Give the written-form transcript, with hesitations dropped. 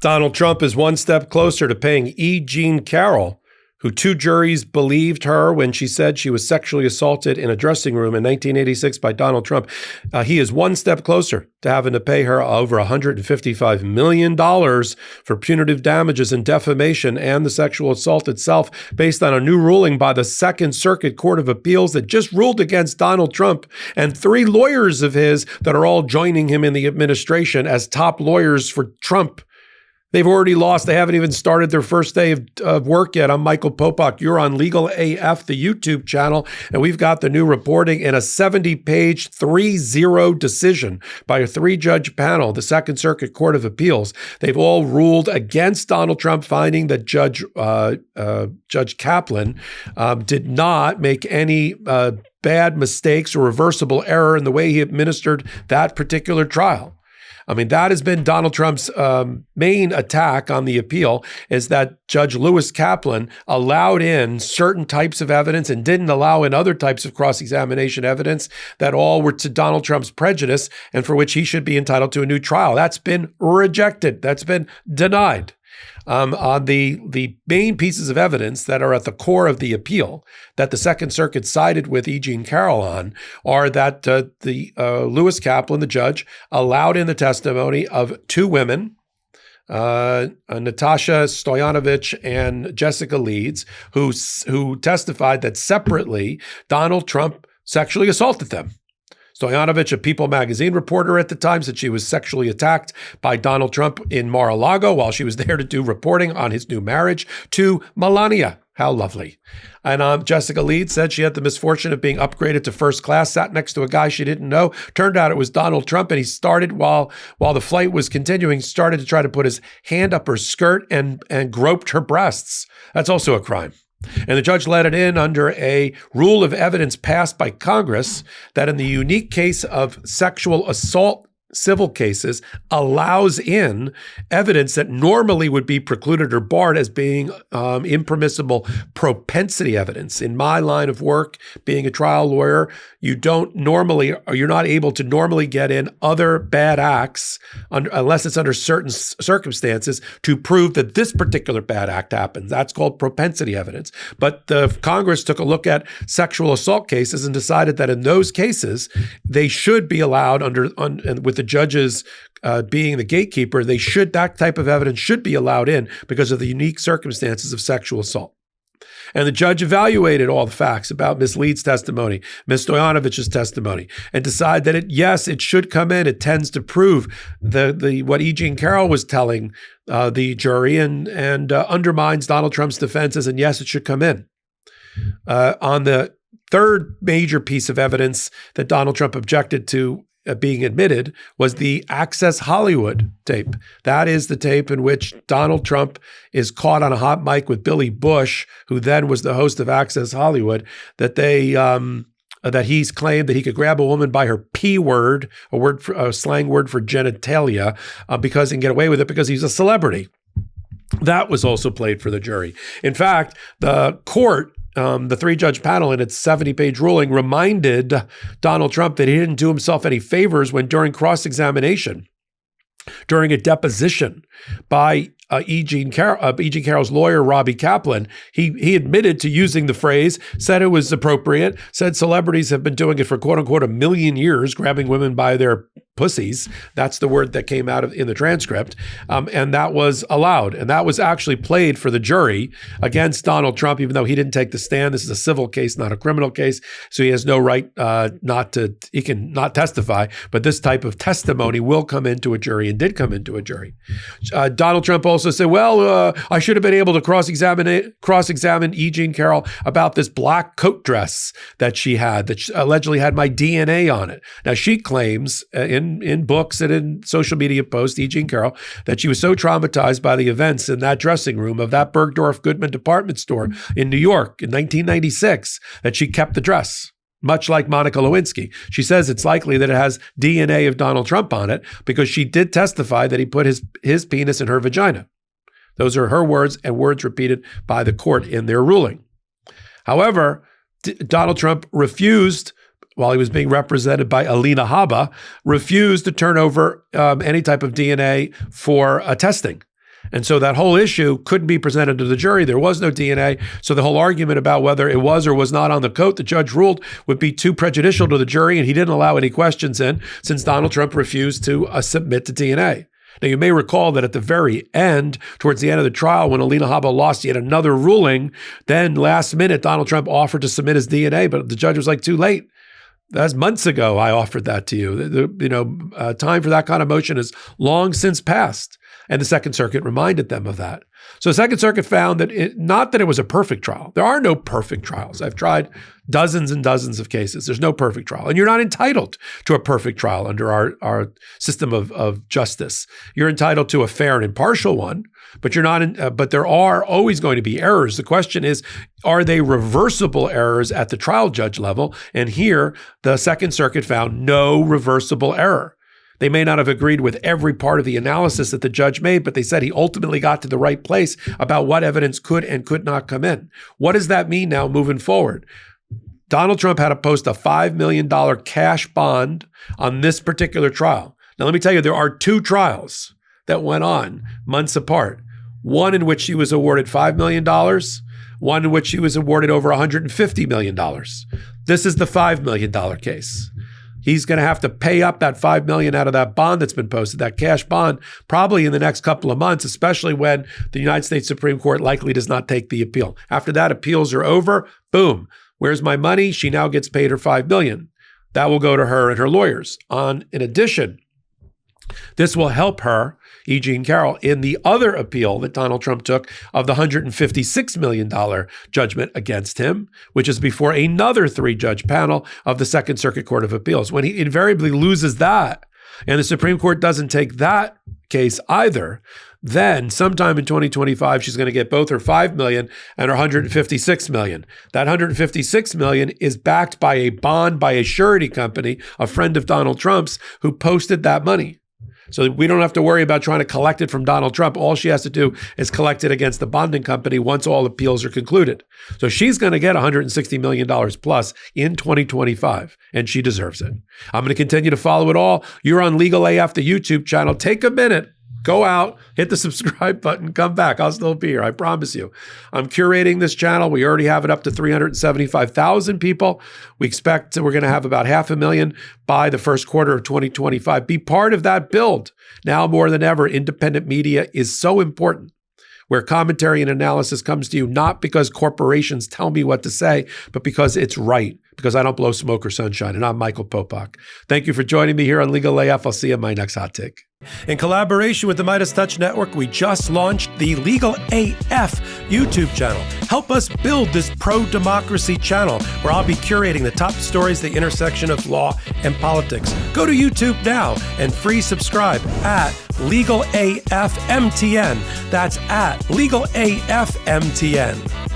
Donald Trump is one step closer to paying E Jean Carroll, who two juries believed her when she said she was sexually assaulted in a dressing room in 1986 by Donald Trump. He is one step closer to having to pay her over $155 million for punitive damages and defamation and the sexual assault itself, based on a new ruling by the Second Circuit Court of Appeals that just ruled against Donald Trump and three lawyers of his that are all joining him in the administration as top lawyers for Trump. They've already lost. They haven't even started their first day of work yet. I'm Michael Popok. You're on Legal AF, the YouTube channel, and we've got the new reporting in a 70-page 3-0 decision by a three-judge panel, the Second Circuit Court of Appeals. They've all ruled against Donald Trump, finding that Judge Kaplan did not make any bad mistakes or reversible error in the way he administered that particular trial. I mean, that has been Donald Trump's main attack on the appeal, is that Judge Lewis Kaplan allowed in certain types of evidence and didn't allow in other types of cross-examination evidence that all were to Donald Trump's prejudice and for which he should be entitled to a new trial. That's been rejected. That's been denied. On the main pieces of evidence that are at the core of the appeal that the Second Circuit sided with E Jean Carroll on are that Lewis Kaplan, the judge, allowed in the testimony of two women, Natasha Stoyanovich and Jessica Leeds, who testified that separately Donald Trump sexually assaulted them. Stoyanovich, a People magazine reporter at the time, said she was sexually attacked by Donald Trump in Mar-a-Lago while she was there to do reporting on his new marriage to Melania. How lovely. And Jessica Leeds said she had the misfortune of being upgraded to first class, sat next to a guy she didn't know. Turned out it was Donald Trump, and he started, while the flight was continuing, started to try to put his hand up her skirt and groped her breasts. That's also a crime. And the judge let it in under a rule of evidence passed by Congress that in the unique case of sexual assault civil cases allows in evidence that normally would be precluded or barred as being impermissible propensity evidence. In my line of work, being a trial lawyer, you're not able to normally get in other bad acts unless it's under certain circumstances to prove that this particular bad act happened. That's called propensity evidence. But the Congress took a look at sexual assault cases and decided that in those cases, they should be allowed with the judges being the gatekeeper, that type of evidence should be allowed in because of the unique circumstances of sexual assault. And the judge evaluated all the facts about Ms. Leeds' testimony, Ms. Stojanovich's testimony, and decided that it should come in. It tends to prove what E Jean Carroll was telling the jury and undermines Donald Trump's defenses. And yes, it should come in. On the third major piece of evidence that Donald Trump objected to being admitted was the Access Hollywood tape. That is the tape in which Donald Trump is caught on a hot mic with Billy Bush, who then was the host of Access Hollywood, that he's claimed that he could grab a woman by her P word, a slang word for genitalia, and get away with it because he's a celebrity. That was also played for the jury. In fact, the court, the three-judge panel in its 70-page ruling reminded Donald Trump that he didn't do himself any favors when during cross-examination, during a deposition by E Jean Carroll's lawyer, Robbie Kaplan, he admitted to using the phrase, said it was appropriate, said celebrities have been doing it for quote-unquote a million years, grabbing women by their pussies. That's the word that came out in the transcript. And that was allowed. And that was actually played for the jury against Donald Trump, even though he didn't take the stand. This is a civil case, not a criminal case. So he has no right he can not testify. But this type of testimony will come into a jury and did come into a jury. Donald Trump also said, I should have been able to cross-examine E Jean Carroll about this black coat dress that she had, that allegedly had my DNA on it. Now, she claims in books and in social media posts, E Jean Carroll, that she was so traumatized by the events in that dressing room of that Bergdorf Goodman department store in New York in 1996 that she kept the dress. Much like Monica Lewinsky. She says it's likely that it has DNA of Donald Trump on it because she did testify that he put his penis in her vagina. Those are her words and words repeated by the court in their ruling. However, Donald Trump refused, while he was being represented by Alina Habba, refused to turn over any type of DNA for testing. And so that whole issue couldn't be presented to the jury. There was no DNA. So the whole argument about whether it was or was not on the coat, the judge ruled, would be too prejudicial to the jury, and he didn't allow any questions in since Donald Trump refused to submit to DNA. Now, you may recall that at the very end, towards the end of the trial, when Alina Habba lost yet another ruling, then last minute, Donald Trump offered to submit his DNA, but the judge was like, too late. That's months ago I offered that to you. Time for that kind of motion has long since passed. And the Second Circuit reminded them of that. So the Second Circuit found that not that it was a perfect trial. There are no perfect trials. I've tried dozens and dozens of cases. There's no perfect trial. And you're not entitled to a perfect trial under our system of justice. You're entitled to a fair and impartial one, but you're not. But there are always going to be errors. The question is, are they reversible errors at the trial judge level? And here, the Second Circuit found no reversible error. They may not have agreed with every part of the analysis that the judge made, but they said he ultimately got to the right place about what evidence could and could not come in. What does that mean now moving forward? Donald Trump had to post a $5 million cash bond on this particular trial. Now, let me tell you, there are two trials that went on months apart. One in which he was awarded $5 million, one in which he was awarded over $150 million. This is the $5 million case. He's going to have to pay up that $5 million out of that bond that's been posted, that cash bond, probably in the next couple of months, especially when the United States Supreme Court likely does not take the appeal. After that, appeals are over. Boom. Where's my money? She now gets paid her $5 million. That will go to her and her lawyers. In addition, this will help her, E Jean Carroll, in the other appeal that Donald Trump took of the $156 million judgment against him, which is before another 3-judge panel of the Second Circuit Court of Appeals. When he invariably loses that, and the Supreme Court doesn't take that case either, then sometime in 2025, she's going to get both her $5 million and her $156 million. That $156 million is backed by a bond by a surety company, a friend of Donald Trump's, who posted that money. So we don't have to worry about trying to collect it from Donald Trump. All she has to do is collect it against the bonding company once all appeals are concluded. So she's going to get $160 million plus in 2025, and she deserves it. I'm going to continue to follow it all. You're on Legal AF, the YouTube channel. Take a minute. Go out, hit the subscribe button, come back. I'll still be here, I promise you. I'm curating this channel. We already have it up to 375,000 people. We expect we're going to have about 500,000 by the first quarter of 2025. Be part of that build. Now more than ever, independent media is so important, where commentary and analysis comes to you not because corporations tell me what to say, but because it's right, because I don't blow smoke or sunshine. And I'm Michael Popok. Thank you for joining me here on Legal AF. I'll see you in my next hot take. In collaboration with the Midas Touch Network, we just launched the Legal AF YouTube channel. Help us build this pro-democracy channel where I'll be curating the top stories, the intersection of law and politics. Go to YouTube now and free subscribe at Legal AF MTN. That's at Legal AF MTN.